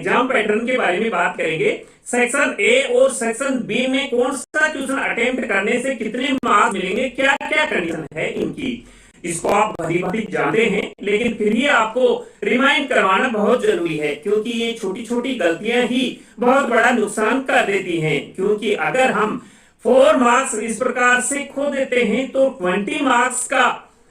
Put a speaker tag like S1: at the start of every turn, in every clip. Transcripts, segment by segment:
S1: Exam pattern के बारे में बात करेंगे। सेक्शन ए और सेक्शन बी में कौन सा क्वेश्चन अटेम्प्ट करने से कितने मार्क्स मिलेंगे, क्या क्या कंडीशन है इनकी, इसको आप भली भांति जानते हैं, लेकिन फिर भी आपको रिमाइंड करवाना बहुत जरूरी है, क्योंकि ये छोटी छोटी गलतियां ही बहुत बड़ा नुकसान कर देती हैं। क्योंकि अगर हम 4 मार्क्स इस प्रकार से खो देते हैं तो 20 मार्क्स का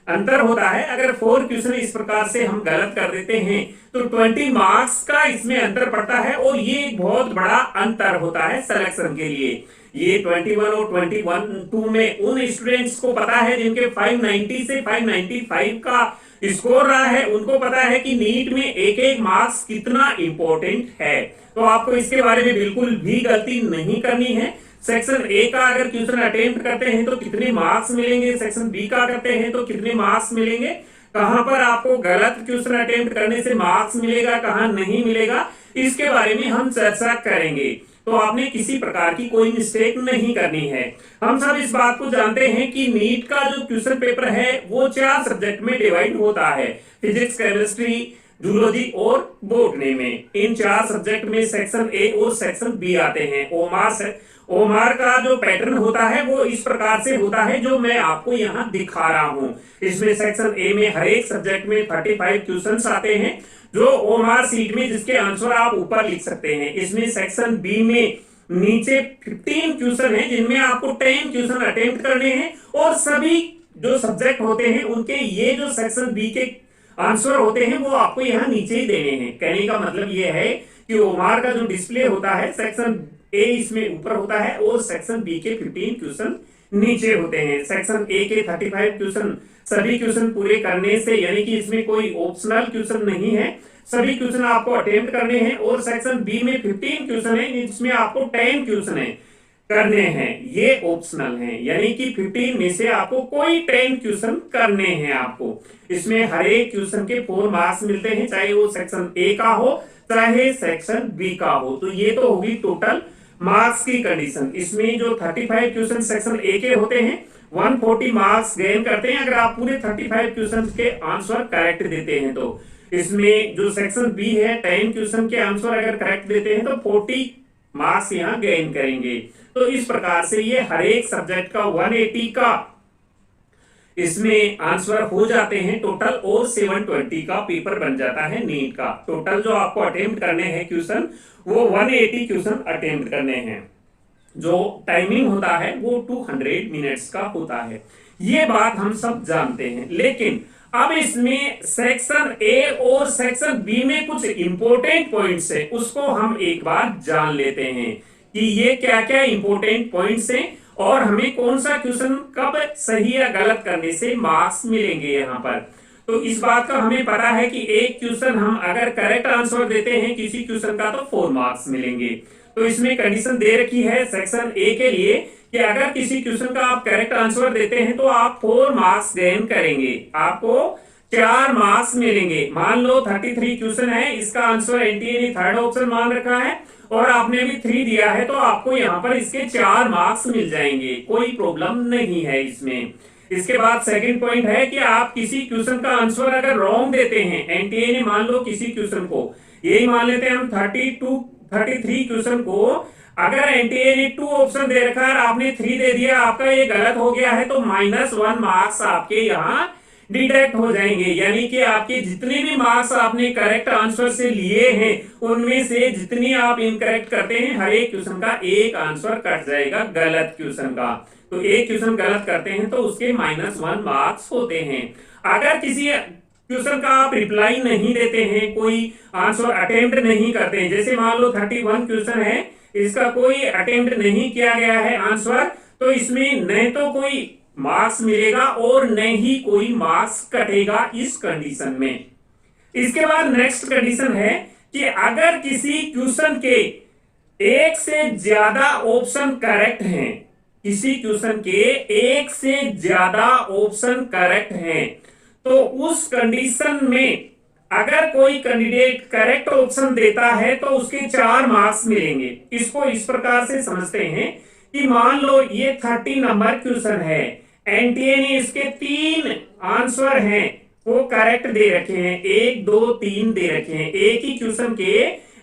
S1: अंतर होता है। अगर 4 क्वेश्चन इस प्रकार से हम गलत कर देते हैं तो 20 मार्क्स का इसमें अंतर पड़ता है, और ये बहुत बड़ा अंतर होता है सिलेक्शन के लिए। ये 21 और 22 में उन स्टूडेंट्स को पता है जिनके 590 से 595 का स्कोर रहा है, उनको पता है कि नीट में एक एक मार्क्स कितना इंपॉर्टेंट है। तो आपको इसके बारे में बिल्कुल भी गलती नहीं करनी है। सेक्शन ए का अगर क्वेश्चन अटेम्प्ट करते हैं तो कितने मार्क्स मिलेंगे, सेक्शन बी का करते हैं तो कितने मार्क्स मिलेंगे, कहां पर आपको गलत क्वेश्चन अटेम्प्ट करने से मार्क्स मिलेगा, कहां नहीं मिलेगा, इसके बारे में हम चर्चा करेंगे। तो आपने किसी प्रकार की कोई मिस्टेक नहीं करनी है। हम सब इस बात को जानते हैं कि नीट का जो क्वेश्चन पेपर है वो 4 सब्जेक्ट में डिवाइड होता है, फिजिक्स, केमिस्ट्री, जूलॉजी और बॉटनी में। इन 4 सब्जेक्ट में सेक्शन ए और सेक्शन बी आते हैं। ओमार का जो पैटर्न होता है वो इस प्रकार से होता है जो मैं आपको यहाँ दिखा रहा हूँ। इसमें सेक्शन ए में हर एक सब्जेक्ट में 35 क्वेश्चंस आते हैं जो ओमार सीट में, जिसके आंसर आप ऊपर लिख सकते हैं। इसमें सेक्शन बी में नीचे 15 क्वेश्चन है जिनमें आपको 10 क्वेश्चन अटेम्प्ट करने हैं, और सभी जो सब्जेक्ट होते हैं उनके ये जो सेक्शन बी के आंसर होते हैं वो आपको यहाँ नीचे ही देने हैं। कहने का मतलब ये है कि ओमार का जो डिस्प्ले होता है सेक्शन ए इसमें ऊपर होता है और सेक्शन बी के 15 क्वेश्चन नीचे होते हैं। सेक्शन ए के 35 क्वेश्चन सभी क्वेश्चन पूरे करने से, यानी कि इसमें कोई ऑप्शनल क्वेश्चन नहीं है, सभी क्वेश्चन आपको अटेम्प्ट करने हैं। और सेक्शन बी में 15 क्वेश्चन है, इसमें आपको 10 क्वेश्चन है करने हैं, ये ऑप्शनल हैं, यानी कि 15 में से आपको कोई 10 क्वेश्चन करने हैं आपको। इसमें हर एक क्वेश्चन के 4 मार्क्स मिलते हैं, चाहे वो सेक्शन ए का हो चाहे सेक्शन बी का हो। तो ये तो होगी टोटल मार्क्स की कंडीशन। इसमें जो 35 क्वेश्चन सेक्शन ए के होते हैं 140 मार्क्स गेन करते हैं अगर आप पूरे 35 क्वेश्चन के आंसर करेक्ट देते हैं। तो इसमें जो सेक्शन बी है 10 क्वेश्चन के आंसर अगर करेक्ट देते हैं तो 40 मार्क्स यहाँ गेन करेंगे। तो इस प्रकार से ये हर एक सब्जेक्ट का 180 का इसमें आंसर हो जाते हैं टोटल, और 720 का पेपर बन जाता है नीट का। टोटल जो आपको अटेम्प्ट करने हैं क्वेश्चन वो 180 क्वेश्चन अटेम्प्ट करने हैं। जो टाइमिंग होता है वो 200 मिनट्स का होता है। ये बात हम सब जानते हैं, लेकिन अब इसमें सेक्शन ए और सेक्शन बी में कुछ इंपॉर्टेंट पॉइंट्स है, उसको हम एक बार जान लेते हैं कि ये क्या क्या इंपॉर्टेंट पॉइंट्स हैं और हमें कौन सा क्वेश्चन कब सही या गलत करने से मार्क्स मिलेंगे यहाँ पर। तो इस बात का हमें पता है कि एक क्वेश्चन हम अगर करेक्ट आंसर देते हैं किसी क्वेश्चन का तो 4 मार्क्स मिलेंगे। तो इसमें कंडीशन दे रखी है सेक्शन ए के लिए कि अगर किसी क्वेश्चन का आप करेक्ट आंसर देते हैं तो आप 4 मार्क्स गेन करेंगे, आपको 4 मार्क्स मिलेंगे। मान लो 33 क्वेश्चन है, इसका आंसर एनटीए ने थर्ड ऑप्शन मान रखा है और आपने भी 3 दिया है, तो आपको यहाँ पर इसके 4 मार्क्स मिल जाएंगे, कोई प्रॉब्लम नहीं है इसमें। इसके बाद सेकंड पॉइंट है कि आप किसी क्वेश्चन का आंसर अगर रॉन्ग देते हैं, एनटीए ने मान लो किसी क्वेश्चन को, यही मान लेते हैं हम 33 क्वेश्चन को अगर एनटीए ने 2 ऑप्शन दे रखा है, आपने 3 दे दिया, आपका ये गलत हो गया है, तो -1 मार्क्स आपके यहाँ डिडक्ट हो जाएंगे। यानी कि आपके जितने भी मार्क्स आपने करेक्ट आंसर से लिए हैं उनमें से जितनी आप इनकरेक्ट करते हैं हर एक क्वेश्चन का एक आंसर कट जाएगा गलत क्वेश्चन का। तो एक क्वेश्चन गलत करते हैं तो उसके -1 मार्क्स होते हैं। अगर किसी क्वेश्चन का आप रिप्लाई नहीं देते हैं, कोई आंसर अटेम्प्ट नहीं करते हैं, जैसे मान लो 31 क्वेश्चन है, इसका कोई अटेम्प्ट नहीं किया गया है आंसर, तो इसमें न तो कोई मार्क्स मिलेगा और न ही कोई मार्क्स कटेगा इस कंडीशन में। इसके बाद नेक्स्ट कंडीशन है कि अगर किसी क्वेश्चन के एक से ज्यादा ऑप्शन करेक्ट हैं, किसी क्वेश्चन के एक से ज्यादा ऑप्शन करेक्ट हैं, तो उस कंडीशन में अगर कोई कैंडिडेट करेक्ट ऑप्शन देता है तो उसके 4 मार्क्स मिलेंगे। इसको इस प्रकार से समझते हैं कि मान लो ये 30 नंबर क्वेश्चन है, एनटीए ने इसके 3 आंसर हैं वो करेक्ट दे रखे हैं, 1 2 3 दे रखे हैं, एक ही क्वेश्चन के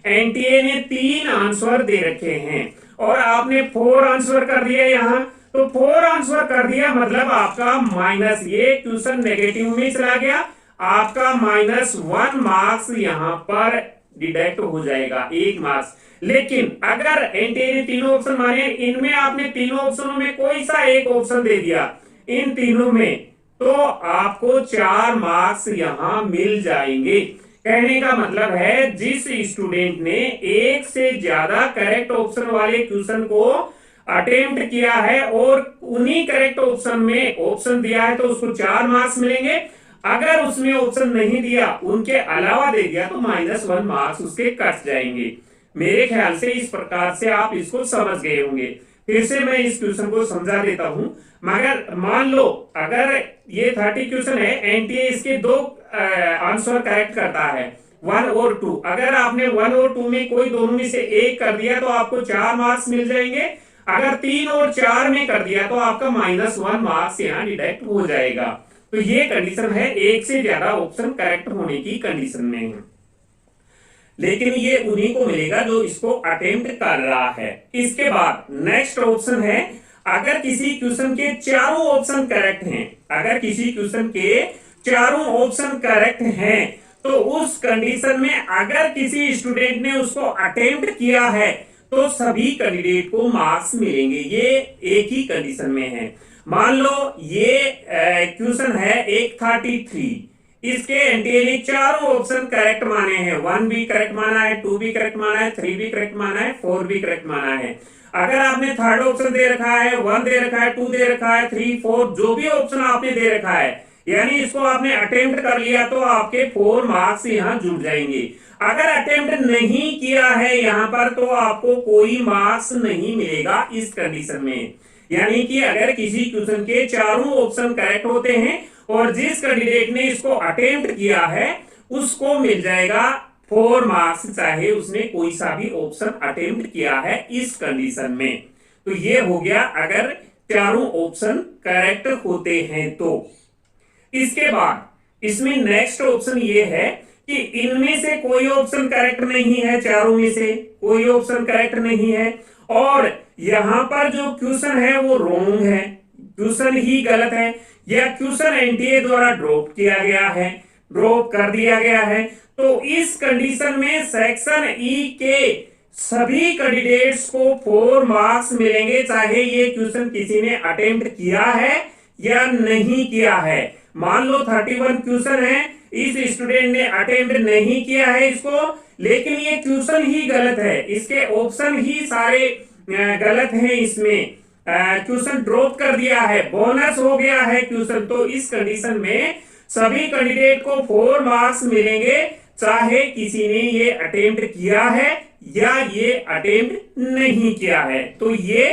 S1: एनटीए ने 3 आंसर दे रखे हैं और आपने 4 आंसर कर दिया यहां, तो 4 आंसर कर दिया मतलब आपका माइनस, ये क्वेश्चन नेगेटिव में चला गया, आपका -1 मार्क्स यहां पर डिडक्ट हो जाएगा, 1 मार्क्स। लेकिन अगर एनटीए ने तीनों ऑप्शन माने, इनमें आपने तीनों ऑप्शनों में कोई सा एक ऑप्शन दे दिया इन तीनों में, तो आपको 4 मार्क्स यहां मिल जाएंगे। कहने का मतलब है जिस स्टूडेंट ने एक से ज्यादा करेक्ट ऑप्शन वाले क्वेश्चन को अटेम्प्ट किया है और उन्हीं करेक्ट ऑप्शन में ऑप्शन दिया है तो उसको 4 मार्क्स मिलेंगे। अगर उसमें ऑप्शन नहीं दिया, उनके अलावा दे दिया, तो -1 मार्क्स उसके कट जाएंगे। मेरे ख्याल से इस प्रकार से आप इसको समझ गए होंगे। फिर से मैं इस क्वेश्चन को समझा देता हूं। मगर मान लो अगर ये 30 क्वेश्चन है, एनटीए इसके 2 आंसर करेक्ट करता है, 1 और 2। अगर आपने 1 और 2 में कोई दोनों में से एक कर दिया तो आपको 4 मार्क्स मिल जाएंगे। अगर 3 और 4 में कर दिया तो आपका -1 मार्क्स यहाँ डिडक्ट हो जाएगा। तो ये कंडीशन है एक से ज्यादा ऑप्शन करेक्ट होने की कंडीशन में है। लेकिन ये उन्हीं को मिलेगा जो इसको अटेम्प्ट कर रहा है। इसके बाद नेक्स्ट ऑप्शन है, अगर किसी क्वेश्चन के चारों ऑप्शन करेक्ट हैं, अगर किसी क्वेश्चन के चारों ऑप्शन करेक्ट हैं, तो उस कंडीशन में अगर किसी स्टूडेंट ने उसको अटेम्प्ट किया है तो सभी कैंडिडेट को मार्क्स मिलेंगे। ये एक ही कंडीशन में है। मान लो ये क्वेश्चन है एक 33, इसके एनटीए ने चारों ऑप्शन करेक्ट माने हैं, 1 भी करेक्ट माना है, 2 भी करेक्ट माना है, 3 भी करेक्ट माना है, 4 भी करेक्ट माना है। अगर आपने थर्ड ऑप्शन दे रखा है, 1 दे रखा है, 2 दे रखा है, 3, 4, जो भी ऑप्शन आपने दे रखा है, यानी इसको आपने अटेम्प्ट कर लिया तो आपके 4 मार्क्स यहाँ जुड़ जाएंगे। अगर अटेम्प्ट नहीं किया है यहाँ पर तो आपको कोई मार्क्स नहीं मिलेगा इस कंडीशन में। यानी कि अगर किसी क्वेश्चन के चारों ऑप्शन करेक्ट होते हैं और जिस कैंडिडेट ने इसको अटेम्प्ट किया है उसको मिल जाएगा 4 मार्क्स, चाहे उसने कोई सा भी ऑप्शन अटेम्प्ट किया है इस कंडीशन में। तो ये हो गया अगर चारों ऑप्शन करेक्ट होते हैं तो। इसके बाद इसमें नेक्स्ट ऑप्शन ये है कि इनमें से कोई ऑप्शन करेक्ट नहीं है, चारों में से कोई ऑप्शन करेक्ट नहीं है और यहां पर जो क्वेश्चन है वो रॉन्ग है, क्वेश्चन ही गलत है या क्वेश्चन एनटीए द्वारा ड्रॉप किया गया है, ड्रॉप कर दिया गया है। तो इस कंडीशन में सेक्शन ई के सभी कैंडिडेट्स को 4 मार्क्स मिलेंगे, चाहे ये क्वेश्चन किसी ने अटेम्प्ट किया है या नहीं किया है। मान लो 31 क्वेश्चन है, इस स्टूडेंट ने अटेम्प्ट नहीं किया है इसको, लेकिन ये क्वेश्चन ही गलत है, इसके ऑप्शन ही सारे गलत हैं, इसमें क्वेश्चन ड्रॉप कर दिया है, बोनस हो गया है क्वेश्चन। तो इस कंडीशन में सभी कैंडिडेट को 4 मार्क्स मिलेंगे, चाहे किसी ने ये अटेम्प्ट किया है या ये अटेम्प्ट नहीं किया है। तो ये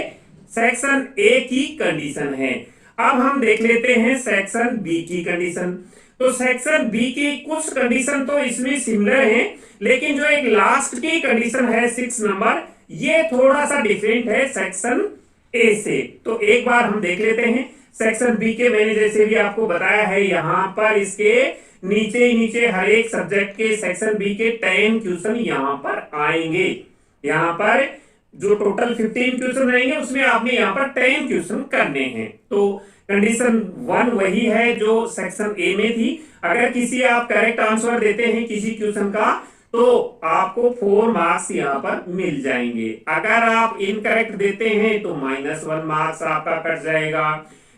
S1: सेक्शन ए की कंडीशन है। अब हम देख लेते हैं सेक्शन बी की कंडीशन। तो सेक्शन बी की कुछ कंडीशन तो इसमें सिमिलर हैं, लेकिन जो एक लास्ट की कंडीशन है 6 नंबर, ये थोड़ा सा डिफरेंट है सेक्शन ए से। तो एक बार हम देख लेते हैं सेक्शन बी के। मैंने जैसे भी आपको बताया है, यहां पर इसके नीचे ही नीचे हर एक सब्जेक्ट के सेक्शन बी के 10 क्वेश्चन यहां पर आएंगे। यहां पर जो टोटल 15 क्वेश्चन रहेंगे उसमें आपने यहां पर 10 क्वेश्चन करने हैं। तो कंडीशन 1 वही है जो सेक्शन ए में थी। अगर किसी आप करेक्ट आंसर देते हैं किसी क्वेश्चन का तो आपको 4 मार्क्स यहां पर मिल जाएंगे। अगर आप इनकरेक्ट देते हैं तो -1 मार्क्स आपका कट जाएगा।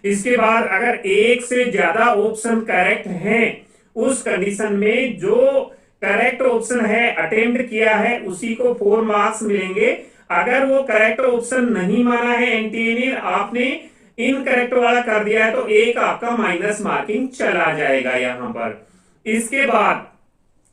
S1: इसके बाद अगर एक से ज्यादा ऑप्शन करेक्ट हैं, उस कंडीशन में जो करेक्ट ऑप्शन है अटेम्प्ट किया है उसी को 4 मार्क्स मिलेंगे। अगर वो करेक्ट ऑप्शन नहीं माना है एनटीए ने, आपने इनकरेक्ट वाला कर दिया है, तो एक आपका माइनस मार्किंग चला जाएगा यहां पर। इसके बाद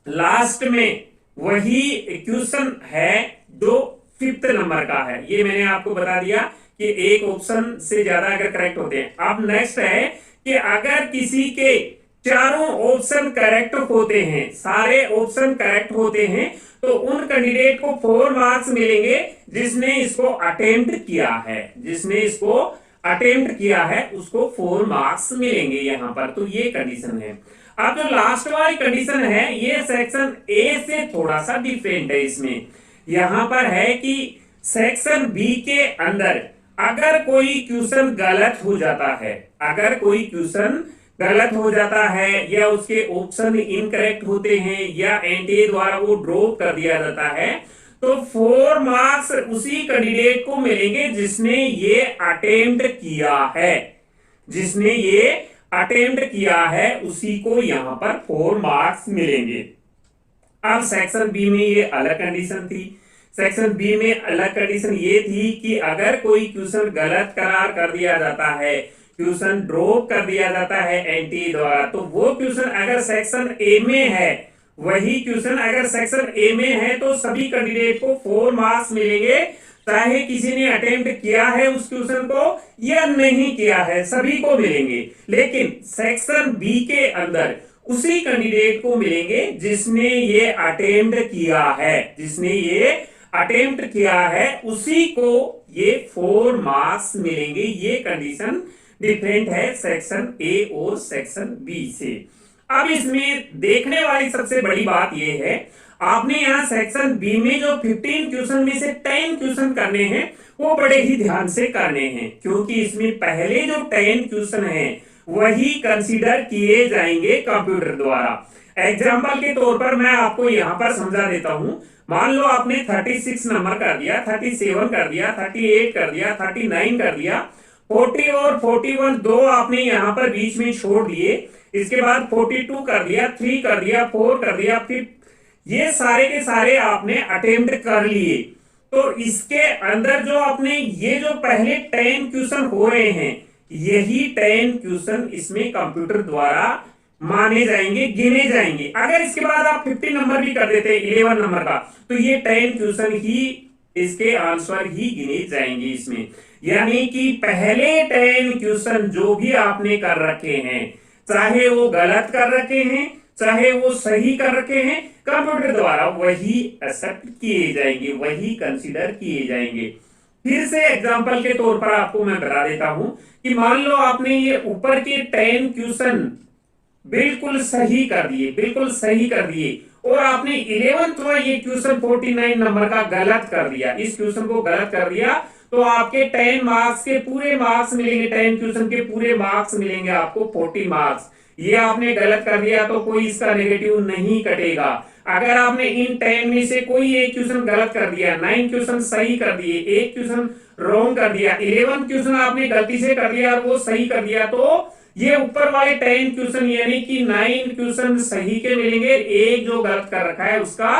S1: लास्ट में वही क्वेश्चन है जो 5th नंबर का है। ये मैंने आपको बता दिया कि एक ऑप्शन से ज्यादा अगर करेक्ट होते हैं। अब नेक्स्ट है कि अगर किसी के चारों ऑप्शन करेक्ट होते हैं, सारे ऑप्शन करेक्ट होते हैं, तो उन कैंडिडेट को 4 मार्क्स मिलेंगे जिसने इसको अटेम्प्ट किया है। जिसने इसको अटेम्प्ट किया है उसको 4 मार्क्स मिलेंगे यहां पर। तो ये कंडीशन है। अब जो लास्ट वाली कंडीशन है ये सेक्शन ए से थोड़ा सा डिफरेंट है। इसमें यहां पर है कि सेक्शन बी के अंदर अगर कोई क्वेश्चन गलत हो जाता है, अगर कोई क्वेश्चन गलत हो जाता है या उसके ऑप्शन इनकरेक्ट होते हैं या एनटीए द्वारा वो ड्रॉप कर दिया जाता है, तो 4 मार्क्स उसी कैंडिडेट को मिलेंगे जिसने ये अटेम्प्ट किया है, जिसने ये अटेम्प्ट किया है उसी को यहां पर 4 मार्क्स मिलेंगे। अब सेक्शन बी में ये अलग कंडीशन थी। सेक्शन बी में अलग कंडीशन ये थी कि अगर कोई क्वेश्चन गलत करार कर दिया जाता है, क्वेश्चन ड्रॉप कर दिया जाता है एनटीए द्वारा, तो वो क्वेश्चन अगर सेक्शन ए में है, वही क्वेश्चन अगर सेक्शन ए में है तो सभी कैंडिडेट को 4 मार्क्स मिलेंगे, चाहे किसी ने अटेम्प्ट किया है उस क्वेश्चन को या नहीं किया है, सभी को मिलेंगे। लेकिन सेक्शन बी के अंदर उसी कैंडिडेट को मिलेंगे जिसने ये अटेम्प्ट किया है, जिसने ये अटेम्प्ट किया है उसी को ये 4 मार्क्स मिलेंगे। ये कंडीशन डिफरेंट है सेक्शन ए और सेक्शन बी से। अब इसमें देखने वाली सबसे बड़ी बात यह है, आपने यहां सेक्शन बी में जो 15 क्वेश्चन में से 10 क्वेश्चन करने हैं वो बड़े ही ध्यान से करने हैं, क्योंकि इसमें पहले जो 10 क्वेश्चन हैं वही कंसीडर किए जाएंगे कंप्यूटर द्वारा। एग्जाम्पल के तौर पर मैं आपको यहां पर समझा देता हूं। मान लो आपने 36 नंबर कर दिया, 37 कर दिया, 38 कर दिया, 39 कर दिया, 40 और 41 दो आपने यहां पर बीच में छोड़ दिए, इसके बाद 42 कर दिया, 3 कर दिया, 4 कर दिया, फिर ये सारे के सारे आपने अटेम्प्ट कर लिए। तो इसके अंदर जो आपने ये जो पहले 10 क्वेश्चन हो रहे हैं, यही 10 क्वेश्चन इसमें कंप्यूटर द्वारा माने जाएंगे, गिने जाएंगे। अगर इसके बाद आप 50 नंबर भी कर देते हैं 11 नंबर का, तो ये 10 क्वेश्चन ही इसके आंसर ही गिने जाएंगे इसमें। यानी कि पहले 10 क्वेश्चन जो भी आपने कर रखे हैं, चाहे वो गलत कर रखे हैं चाहे वो सही कर रखे हैं, कंप्यूटर द्वारा वही एक्सेप्ट किए जाएंगे, वही कंसीडर किए जाएंगे। फिर से एग्जांपल के तौर पर आपको मैं बता देता हूं कि मान लो आपने ये ऊपर के 10 क्वेश्चन बिल्कुल सही कर दिए, बिल्कुल सही कर दिए, और आपने 11वां ये क्वेश्चन 49 नंबर का गलत कर दिया, इस क्वेश्चन को गलत कर दिया, तो आपके 10 मार्क्स के पूरे मार्क्स मिलेंगे, 10 क्वेश्चन के पूरे मार्क्स मिलेंगे आपको 40 मार्क्स। ये आपने गलत कर दिया तो कोई इसका नेगेटिव नहीं कटेगा। अगर आपने इन 10 में से कोई एक क्वेश्चन गलत कर दिया, 9 क्वेश्चन सही कर दिए, एक क्वेश्चन रॉन्ग कर दिया, 11 क्वेश्चन आपने गलती से कर दिया और वो सही कर दिया, तो ये ऊपर वाले 10 क्वेश्चन यानी कि 9 क्वेश्चन सही के मिलेंगे, एक जो गलत कर रखा है उसका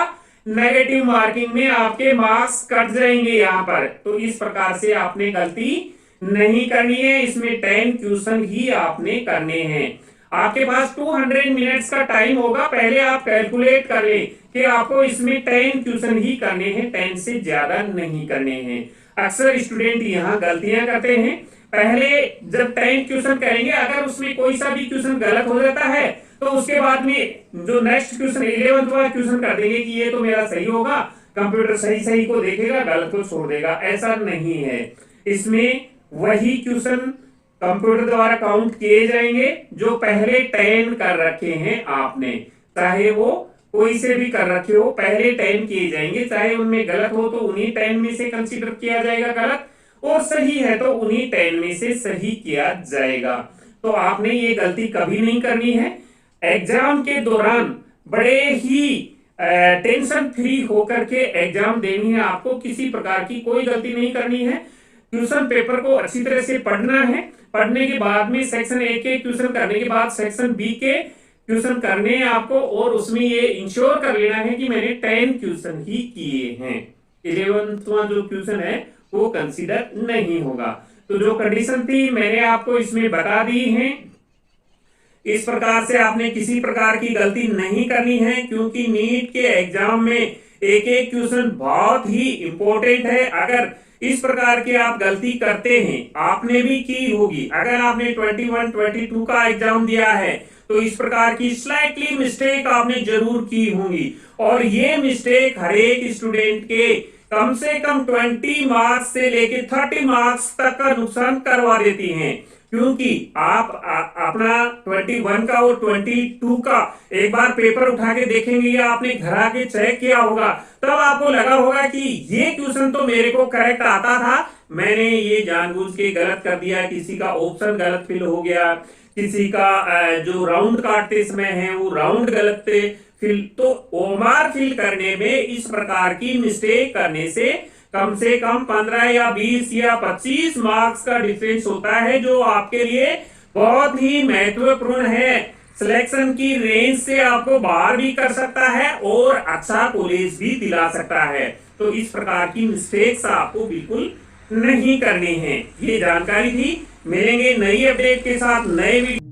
S1: नेगेटिव मार्किंग में आपके मार्क्स कट जाएंगे यहां पर। तो इस प्रकार से आपने गलती नहीं करनी है, इसमें 10 क्वेश्चन ही आपने करने हैं। आपके पास 200 मिनट्स का टाइम होगा, पहले आप कैलकुलेट कर लें कि आपको इसमें 10 क्वेश्चन ही करने हैं, 10 से ज्यादा नहीं करने हैं। अक्सर स्टूडेंट यहाँ गलतियां करते हैं, पहले जब 10 क्वेश्चन करेंगे अगर उसमें कोई सा भी क्वेश्चन गलत हो जाता है तो उसके बाद में जो नेक्स्ट क्वेश्चन 11वां क्वेश्चन कर देंगे कि ये तो मेरा सही होगा, कंप्यूटर सही सही को देखेगा, गलत को छोड़ देगा। ऐसा नहीं है, इसमें वही क्वेश्चन कंप्यूटर द्वारा काउंट किए जाएंगे जो पहले 10 कर रखे हैं आपने, चाहे वो कोई से भी कर रखे हो, पहले 10 किए जाएंगे, चाहे उनमें गलत हो तो उन्हीं 10 में से कंसीडर किया जाएगा गलत, और सही है तो उन्हीं 10 में से सही किया जाएगा। तो आपने ये गलती कभी नहीं करनी है। एग्जाम के दौरान बड़े ही टेंशन फ्री होकर के एग्जाम देनी है आपको, किसी प्रकार की कोई गलती नहीं करनी है। क्वेश्चन पेपर को अच्छी तरह से पढ़ना है, पढ़ने के बाद में सेक्शन ए के क्वेश्चन करने के बाद सेक्शन बी के क्वेश्चन करने हैं आपको, और उसमें ये इंश्योर कर लेना है कि मैंने 10 क्वेश्चन ही किए हैं, 11वां जो क्वेश्चन है वो कंसीडर नहीं होगा। तो जो कंडीशन थी मैंने आपको इसमें बता दी है। इस प्रकार से आपने किसी प्रकार की गलती नहीं करनी है, क्योंकि नीट के एग्जाम में एक एक क्वेश्चन बहुत ही इंपॉर्टेंट है। अगर इस प्रकार की आप गलती करते हैं, आपने भी की होगी, अगर आपने 21, 22 का एग्जाम दिया है तो इस प्रकार की स्लाइटली मिस्टेक आपने जरूर की होंगी, और ये मिस्टेक हर एक स्टूडेंट के कम से कम 20 मार्क्स से लेकर 30 मार्क्स तक का नुकसान करवा देती हैं। क्योंकि आप अपना 21 का और 22 का एक बार पेपर उठा के देखेंगे या आपने घर आके चेक किया होगा, तब आपको लगा होगा कि ये क्वेश्चन तो मेरे को करेक्ट आता था, मैंने ये जानबूझ के गलत कर दिया, किसी का ऑप्शन गलत फिल हो गया, किसी का जो राउंड काटते समय है वो राउंड गलत थे फिल। तो ओमार फिल करने में इस प्रकार की मिस्टेक करने से कम 15 या 20 या 25 मार्क्स का डिफरेंस होता है, जो आपके लिए बहुत ही महत्वपूर्ण है। सिलेक्शन की रेंज से आपको बाहर भी कर सकता है और अच्छा कॉलेज भी दिला सकता है। तो इस प्रकार की मिस्टेक्स आपको बिल्कुल नहीं करनी है। ये जानकारी थी। मिलेंगे नई अपडेट के साथ नए वीडियो।